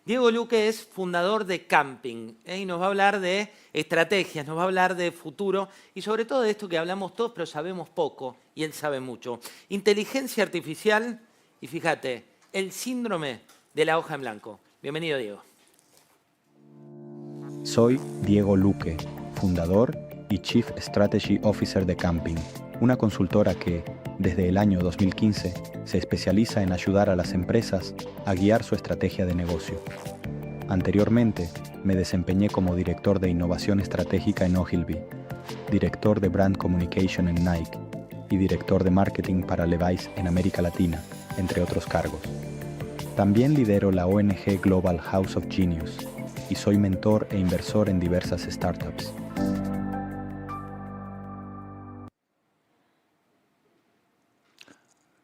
Diego Luque es fundador de Camping y nos va a hablar de estrategias, nos va a hablar de futuro y sobre todo de esto que hablamos todos pero sabemos poco y él sabe mucho. Inteligencia artificial y fíjate, el síndrome de la hoja en blanco. Bienvenido, Diego. Soy Diego Luque, fundador y Chief Strategy Officer de Camping, una consultora que, desde el año 2015, se especializa en ayudar a las empresas a guiar su estrategia de negocio. Anteriormente, me desempeñé como director de innovación estratégica en Ogilvy, director de Brand Communication en Nike y director de marketing para Levi's en América Latina, entre otros cargos. También lidero la ONG Global House of Genius y soy mentor e inversor en diversas startups.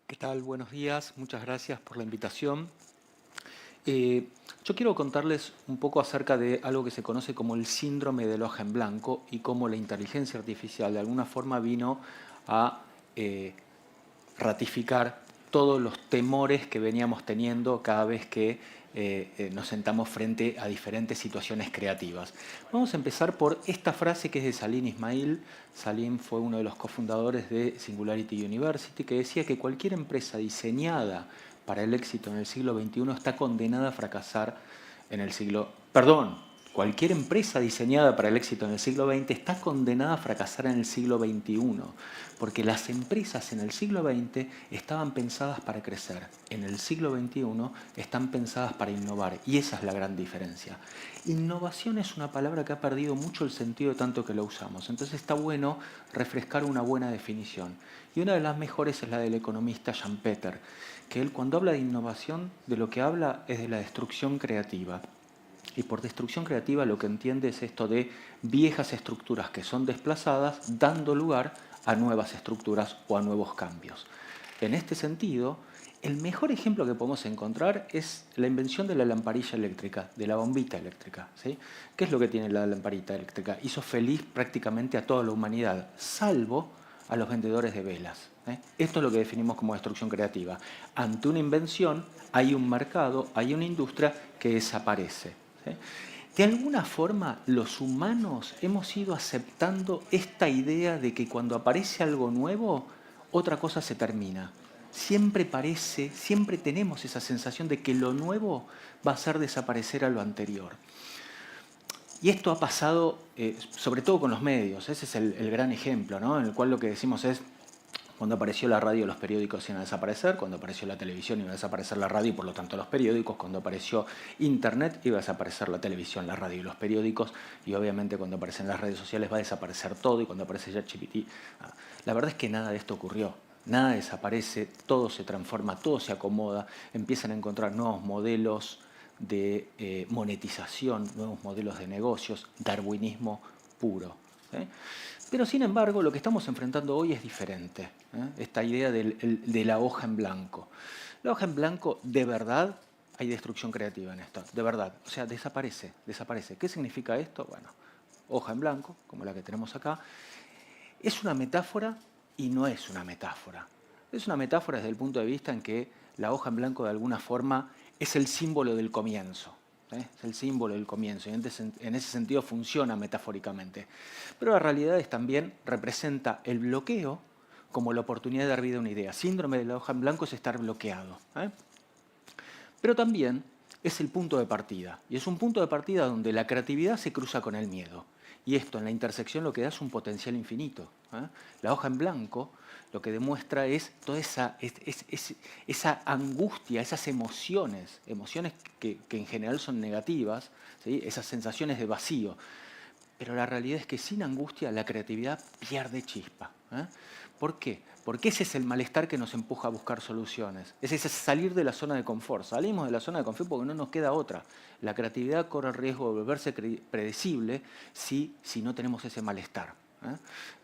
¿Qué tal? Buenos días, muchas gracias por la invitación. Yo quiero contarles un poco acerca de algo que se conoce como el síndrome de la hoja en blanco y cómo la inteligencia artificial de alguna forma vino a ratificar todos los temores que veníamos teniendo cada vez que nos sentamos frente a diferentes situaciones creativas. Vamos a empezar por esta frase que es de Salim Ismail. Salim fue uno de los cofundadores de Singularity University, que decía que cualquier empresa diseñada para el éxito en el siglo XXI está condenada a fracasar en el siglo... Cualquier empresa diseñada para el éxito en el siglo XX está condenada a fracasar en el siglo XXI, porque las empresas en el siglo XX estaban pensadas para crecer, en el siglo XXI están pensadas para innovar, y esa es la gran diferencia. Innovación es una palabra que ha perdido mucho el sentido de tanto que la usamos, entonces está bueno refrescar una buena definición. Y una de las mejores es la del economista Schumpeter, que él cuando habla de innovación, de lo que habla es de la destrucción creativa. Y por destrucción creativa lo que entiende es esto de viejas estructuras que son desplazadas, dando lugar a nuevas estructuras o a nuevos cambios. En este sentido, el mejor ejemplo que podemos encontrar es la invención de la lamparilla eléctrica, de la bombita eléctrica, ¿sí? ¿Qué es lo que tiene la lamparita eléctrica? Hizo feliz prácticamente a toda la humanidad, salvo a los vendedores de velas. Esto es lo que definimos como destrucción creativa. Ante una invención hay un mercado, hay una industria que desaparece. De alguna forma, los humanos hemos ido aceptando esta idea de que cuando aparece algo nuevo, otra cosa se termina. Siempre tenemos esa sensación de que lo nuevo va a hacer desaparecer a lo anterior. Y esto ha pasado sobre todo con los medios. Ese es el gran ejemplo, ¿no? En el cual lo que decimos es: cuando apareció la radio, los periódicos iban a desaparecer. Cuando apareció la televisión, iba a desaparecer la radio y por lo tanto los periódicos. Cuando apareció Internet, iba a desaparecer la televisión, la radio y los periódicos. Y obviamente cuando aparecen las redes sociales va a desaparecer todo. Y cuando aparece ChatGPT, la verdad es que nada de esto ocurrió. Nada desaparece, todo se transforma, todo se acomoda. Empiezan a encontrar nuevos modelos de monetización, nuevos modelos de negocios, darwinismo puro. Pero sin embargo, lo que estamos enfrentando hoy es diferente. Esta idea de la hoja en blanco. La hoja en blanco, de verdad, hay destrucción creativa en esto, de verdad. O sea, desaparece. ¿Qué significa esto? Bueno, hoja en blanco, como la que tenemos acá, es una metáfora y no es una metáfora. Es una metáfora desde el punto de vista en que la hoja en blanco de alguna forma es el símbolo del comienzo. Es el símbolo del comienzo y en ese sentido funciona metafóricamente. Pero la realidad es también representa el bloqueo como la oportunidad de dar vida a una idea. Síndrome de la hoja en blanco es estar bloqueado. Pero también es el punto de partida. Y es un punto de partida donde la creatividad se cruza con el miedo. Y esto en la intersección lo que da es un potencial infinito. La hoja en blanco lo que demuestra es toda esa angustia, esas emociones que en general son negativas, ¿sí? Esas sensaciones de vacío. Pero la realidad es que sin angustia la creatividad pierde chispa. ¿Por qué? Porque ese es el malestar que nos empuja a buscar soluciones. Es ese salir de la zona de confort. Salimos de la zona de confort porque no nos queda otra. La creatividad corre el riesgo de volverse predecible si no tenemos ese malestar.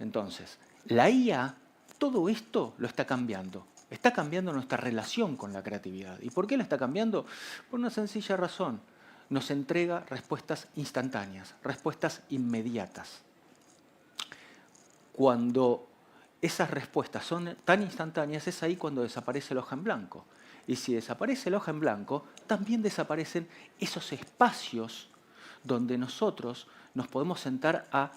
Entonces, la IA, todo esto lo está cambiando. Está cambiando nuestra relación con la creatividad. ¿Y por qué la está cambiando? Por una sencilla razón. Nos entrega respuestas instantáneas, respuestas inmediatas. Cuando esas respuestas son tan instantáneas, es ahí cuando desaparece la hoja en blanco. Y si desaparece la hoja en blanco, también desaparecen esos espacios donde nosotros nos podemos sentar a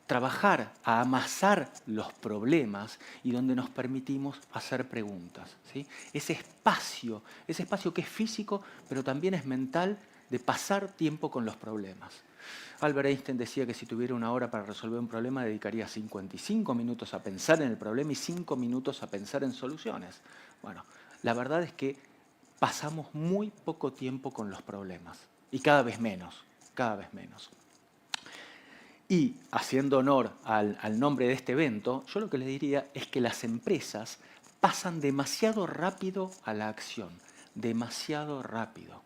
trabajar, a amasar los problemas y donde nos permitimos hacer preguntas, ¿sí? Ese espacio que es físico, pero también es mental, de pasar tiempo con los problemas. Albert Einstein decía que si tuviera 1 hora para resolver un problema, dedicaría 55 minutos a pensar en el problema y 5 minutos a pensar en soluciones. Bueno, la verdad es que pasamos muy poco tiempo con los problemas y cada vez menos, cada vez menos. Y haciendo honor al nombre de este evento, yo lo que les diría es que las empresas pasan demasiado rápido a la acción, demasiado rápido.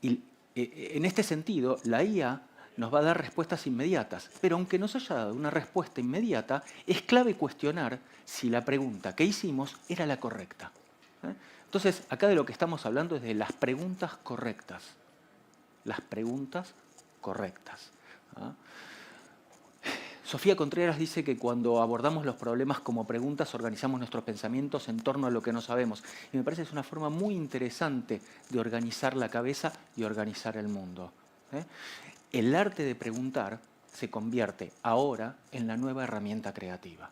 Y en este sentido, la IA nos va a dar respuestas inmediatas, pero aunque nos haya dado una respuesta inmediata, es clave cuestionar si la pregunta que hicimos era la correcta. Entonces, acá de lo que estamos hablando es de las preguntas correctas. Las preguntas correctas. Sofía Contreras dice que cuando abordamos los problemas como preguntas, organizamos nuestros pensamientos en torno a lo que no sabemos. Y me parece que es una forma muy interesante de organizar la cabeza y organizar el mundo. El arte de preguntar se convierte ahora en la nueva herramienta creativa.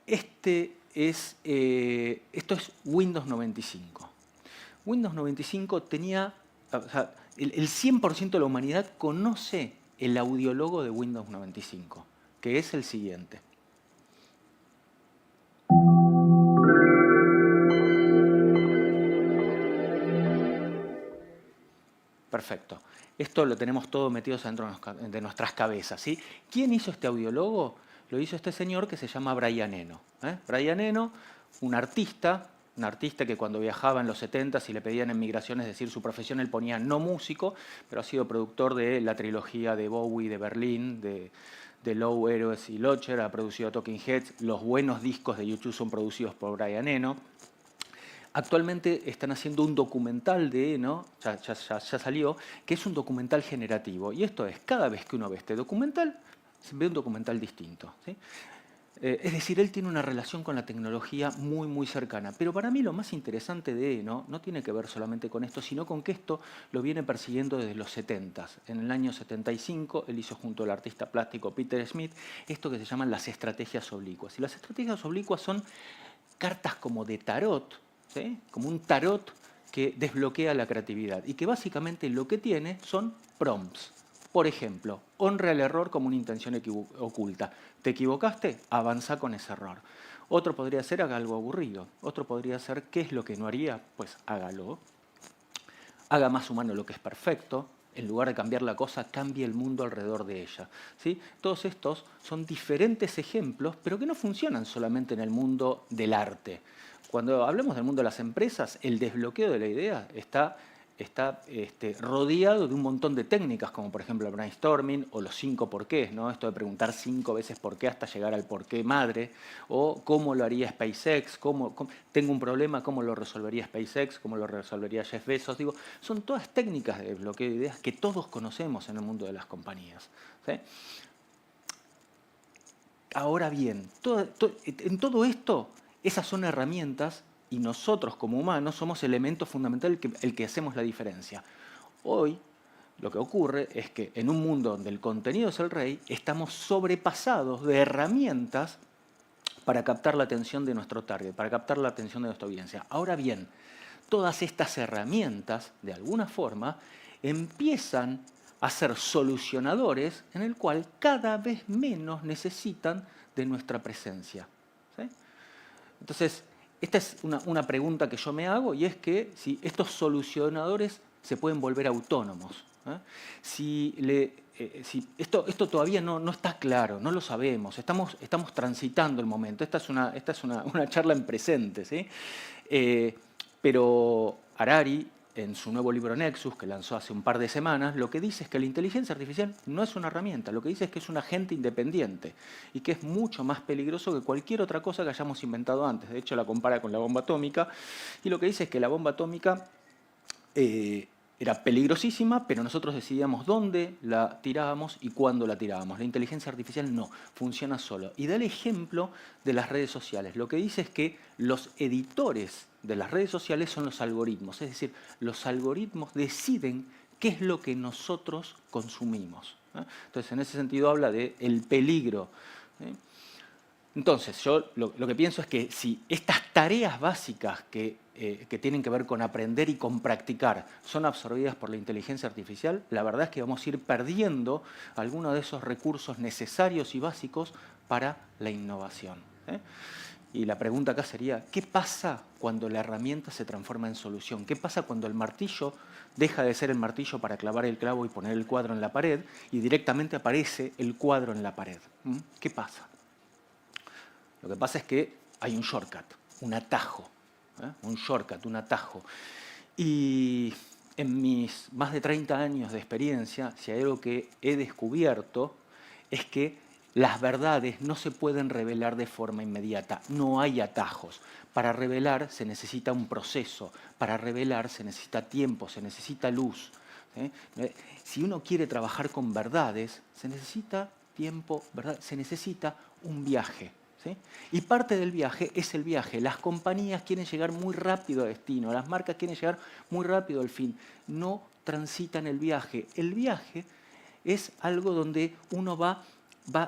Esto es Windows 95. Windows 95 tenía... O sea, el 100% de la humanidad conoce el audiólogo de Windows 95, que es el siguiente. Perfecto. Esto lo tenemos todo metido dentro de nuestras cabezas, ¿sí? ¿Quién hizo este audiólogo? Lo hizo este señor que se llama Brian Eno. Brian Eno, un artista que cuando viajaba en los 70s y le pedían en migraciones decir su profesión, él ponía no músico, pero ha sido productor de la trilogía de Bowie, de Berlín, de Low, Heroes y Locher, ha producido Talking Heads, los buenos discos de YouTube son producidos por Brian Eno. Actualmente están haciendo un documental de Eno, ya salió, que es un documental generativo. Y esto es, cada vez que uno ve este documental, se ve un documental distinto, ¿sí? Es decir, él tiene una relación con la tecnología muy, muy cercana. Pero para mí lo más interesante de Eno no tiene que ver solamente con esto, sino con que esto lo viene persiguiendo desde los 70s. En el año 75, él hizo junto al artista plástico Peter Smith esto que se llaman las estrategias oblicuas. Y las estrategias oblicuas son cartas como de tarot, ¿sí? Como un tarot que desbloquea la creatividad y que básicamente lo que tiene son prompts. Por ejemplo, honra el error como una intención oculta. ¿Te equivocaste? Avanza con ese error. Otro podría ser haga algo aburrido. Otro podría ser ¿qué es lo que no haría? Pues hágalo. Haga más humano lo que es perfecto. En lugar de cambiar la cosa, cambie el mundo alrededor de ella, ¿sí? Todos estos son diferentes ejemplos, pero que no funcionan solamente en el mundo del arte. Cuando hablamos del mundo de las empresas, el desbloqueo de la idea está rodeado de un montón de técnicas, como por ejemplo el brainstorming o los 5 porqués, ¿no? Esto de preguntar 5 veces por qué hasta llegar al porqué madre, o cómo lo haría SpaceX, tengo un problema, cómo lo resolvería SpaceX, cómo lo resolvería Jeff Bezos. Digo, son todas técnicas de desbloqueo de ideas que todos conocemos en el mundo de las compañías, ¿sí? Ahora bien, en todo esto, esas son herramientas y nosotros como humanos somos el elemento fundamental el que hacemos la diferencia. Hoy lo que ocurre es que en un mundo donde el contenido es el rey, estamos sobrepasados de herramientas para captar la atención de nuestro target, para captar la atención de nuestra audiencia. Ahora bien, todas estas herramientas, de alguna forma, empiezan a ser solucionadores en el cual cada vez menos necesitan de nuestra presencia, ¿sí? Entonces, esta es una pregunta que yo me hago y es que si estos solucionadores se pueden volver autónomos. Esto todavía no está claro, no lo sabemos, estamos transitando el momento. Esta es una charla en presente, ¿sí? Pero Harari, en su nuevo libro Nexus, que lanzó hace un par de semanas, lo que dice es que la inteligencia artificial no es una herramienta, lo que dice es que es un agente independiente y que es mucho más peligroso que cualquier otra cosa que hayamos inventado antes. De hecho, la compara con la bomba atómica y lo que dice es que la bomba atómica era peligrosísima, pero nosotros decidíamos dónde la tirábamos y cuándo la tirábamos. La inteligencia artificial no, funciona solo. Y da el ejemplo de las redes sociales. Lo que dice es que los editores de las redes sociales son los algoritmos. Es decir, los algoritmos deciden qué es lo que nosotros consumimos. Entonces, en ese sentido habla del peligro. Entonces, yo lo que pienso es que si estas tareas básicas que tienen que ver con aprender y con practicar son absorbidas por la inteligencia artificial, la verdad es que vamos a ir perdiendo algunos de esos recursos necesarios y básicos para la innovación. Y la pregunta acá sería, ¿qué pasa cuando la herramienta se transforma en solución? ¿Qué pasa cuando el martillo deja de ser el martillo para clavar el clavo y poner el cuadro en la pared y directamente aparece el cuadro en la pared? ¿Qué pasa? Lo que pasa es que hay un shortcut, un atajo, un shortcut, un atajo. Y en mis más de 30 años de experiencia, si hay algo que he descubierto, es que las verdades no se pueden revelar de forma inmediata, no hay atajos. Para revelar se necesita un proceso, para revelar se necesita tiempo, se necesita luz. Si uno quiere trabajar con verdades, se necesita tiempo, ¿verdad? Se necesita un viaje. ¿Sí? Y parte del viaje es el viaje. Las compañías quieren llegar muy rápido a destino, las marcas quieren llegar muy rápido al fin. No transitan el viaje. El viaje es algo donde uno va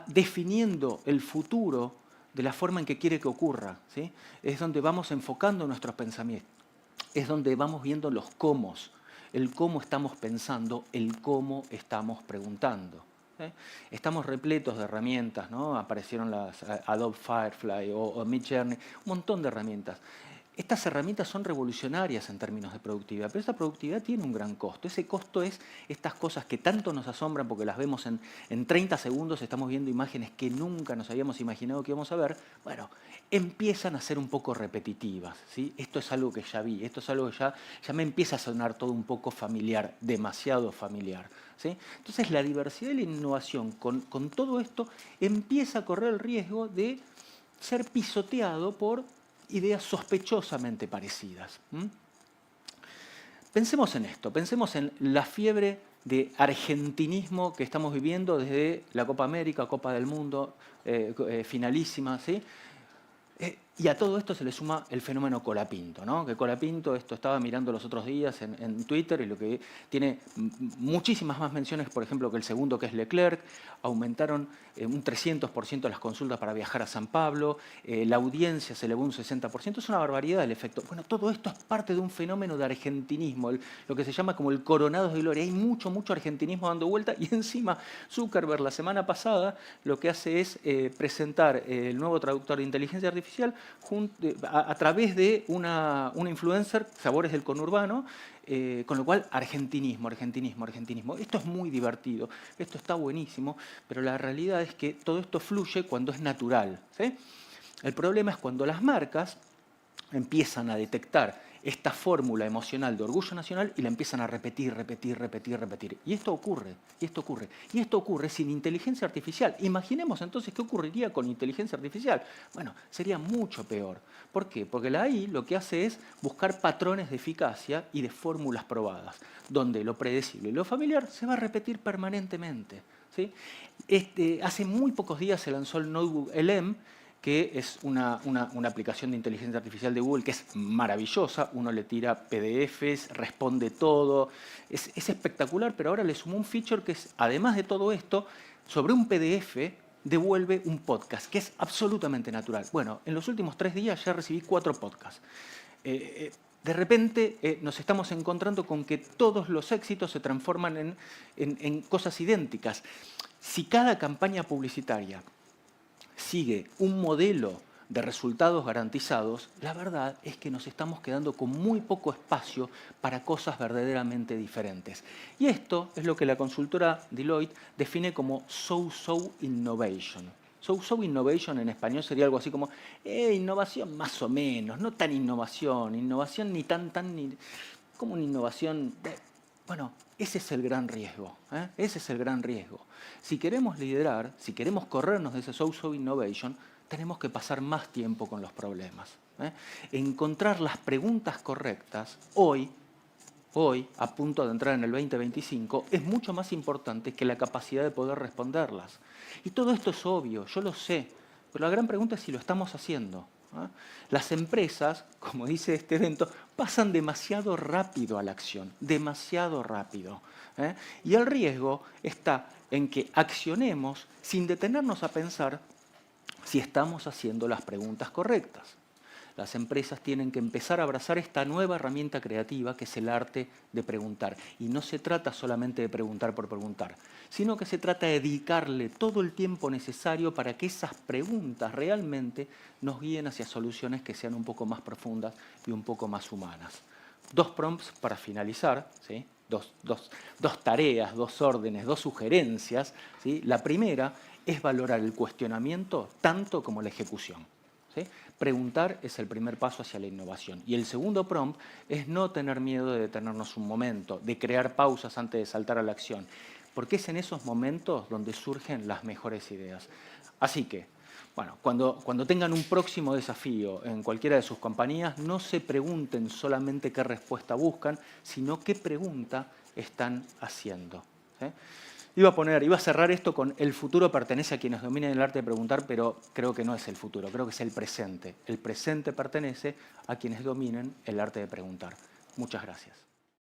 definiendo el futuro de la forma en que quiere que ocurra. ¿Sí? Es donde vamos enfocando nuestros pensamientos. Es donde vamos viendo los cómo. El cómo estamos pensando, el cómo estamos preguntando. Estamos repletos de herramientas, ¿no? Aparecieron las Adobe Firefly o Midjourney, un montón de herramientas. Estas herramientas son revolucionarias en términos de productividad, pero esa productividad tiene un gran costo. Ese costo es estas cosas que tanto nos asombran porque las vemos en 30 segundos, estamos viendo imágenes que nunca nos habíamos imaginado que íbamos a ver, bueno, empiezan a ser un poco repetitivas. ¿Sí? Esto es algo que ya vi, esto es algo que ya me empieza a sonar todo un poco familiar, demasiado familiar. ¿Sí? Entonces la diversidad y la innovación con todo esto empieza a correr el riesgo de ser pisoteado por ideas sospechosamente parecidas. Pensemos en esto, pensemos en la fiebre de argentinismo que estamos viviendo desde la Copa América, Copa del Mundo, finalísima, ¿sí? Y a todo esto se le suma el fenómeno Colapinto, ¿no? Que Colapinto, esto estaba mirando los otros días en Twitter, y lo que tiene muchísimas más menciones, por ejemplo, que el segundo, que es Leclerc. Aumentaron un 300% las consultas para viajar a San Pablo, la audiencia se elevó un 60%, es una barbaridad el efecto. Bueno, todo esto es parte de un fenómeno de argentinismo, lo que se llama como el Coronados de Gloria. Hay mucho argentinismo dando vuelta, y encima Zuckerberg la semana pasada lo que hace es presentar el nuevo traductor de inteligencia artificial a través de una influencer, Sabores del Conurbano, con lo cual argentinismo. Esto es muy divertido, esto está buenísimo, pero la realidad es que todo esto fluye cuando es natural. ¿Sí? El problema es cuando las marcas empiezan a detectar esta fórmula emocional de orgullo nacional y la empiezan a repetir. Y esto ocurre sin inteligencia artificial. Imaginemos entonces qué ocurriría con inteligencia artificial. Bueno, sería mucho peor. ¿Por qué? Porque la AI lo que hace es buscar patrones de eficacia y de fórmulas probadas, donde lo predecible y lo familiar se va a repetir permanentemente. ¿Sí? Hace muy pocos días se lanzó el notebook LM, que es una aplicación de inteligencia artificial de Google que es maravillosa. Uno le tira PDFs, responde todo. Es espectacular, pero ahora le sumó un feature que es, además de todo esto, sobre un PDF devuelve un podcast, que es absolutamente natural. Bueno, en los últimos 3 días ya recibí 4 podcasts. De repente nos estamos encontrando con que todos los éxitos se transforman en cosas idénticas. Si cada campaña publicitaria sigue un modelo de resultados garantizados, la verdad es que nos estamos quedando con muy poco espacio para cosas verdaderamente diferentes. Y esto es lo que la consultora Deloitte define como so-so innovation. So-so innovation en español sería algo así como innovación más o menos, no tan innovación ni tan, ni como una innovación. Bueno, ese es el gran riesgo. Ese es el gran riesgo. Si queremos liderar, si queremos corrernos de ese so-so innovation, tenemos que pasar más tiempo con los problemas. Encontrar las preguntas correctas hoy hoy, a punto de entrar en el 2025, es mucho más importante que la capacidad de poder responderlas. Y todo esto es obvio, yo lo sé, pero la gran pregunta es si lo estamos haciendo. Las empresas, como dice este evento, pasan demasiado rápido a la acción, demasiado rápido. Y el riesgo está en que accionemos sin detenernos a pensar si estamos haciendo las preguntas correctas. Las empresas tienen que empezar a abrazar esta nueva herramienta creativa que es el arte de preguntar. Y no se trata solamente de preguntar por preguntar, sino que se trata de dedicarle todo el tiempo necesario para que esas preguntas realmente nos guíen hacia soluciones que sean un poco más profundas y un poco más humanas. 2 prompts para finalizar, ¿sí? Dos tareas, 2 órdenes, 2 sugerencias, ¿sí? La primera es valorar el cuestionamiento tanto como la ejecución. ¿Sí? Preguntar es el primer paso hacia la innovación. Y el segundo prompt es no tener miedo de detenernos un momento, de crear pausas antes de saltar a la acción, porque es en esos momentos donde surgen las mejores ideas. Así que, bueno, cuando tengan un próximo desafío en cualquiera de sus compañías, no se pregunten solamente qué respuesta buscan, sino qué pregunta están haciendo. ¿Sí? Iba a cerrar esto con el futuro pertenece a quienes dominen el arte de preguntar, pero creo que no es el futuro, creo que es el presente. El presente pertenece a quienes dominen el arte de preguntar. Muchas gracias.